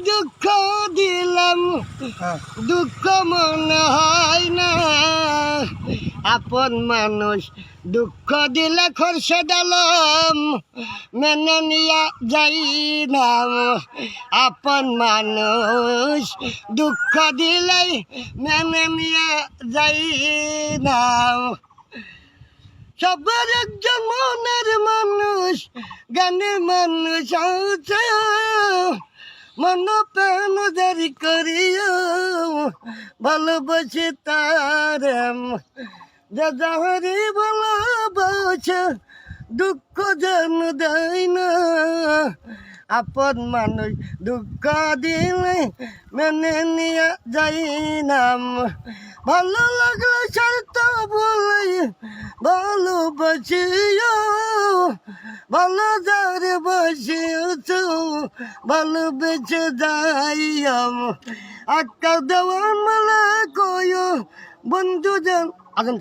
দুঃখ দিলাম দুঃখ মনে হয় না আপন মানুষ দুঃখ দিলে খোরশেদ আলম মেনে নিয়া যাই না আপন মানুষ দুঃখ দিলে মেনে নিয়া যাই না সবার একজন মনের মানুষ গানের মানুষ আছে মন প্রাণ জারি করিও ভালোবাসে তার যে যাহারি ভালোবাসে দুঃখ যেন দেয় না আপন মানুষ দুঃখ দিলে মেনে নিয়ে যাই নাম ভালো লাগলে স্বার্থ বলে ভালোবাসিও ভালো যারে বসিয়েছ ভালোবেসে যাইয়াম আক্কা দেওয়ান মালা কয় বন্ধু যেন আগুন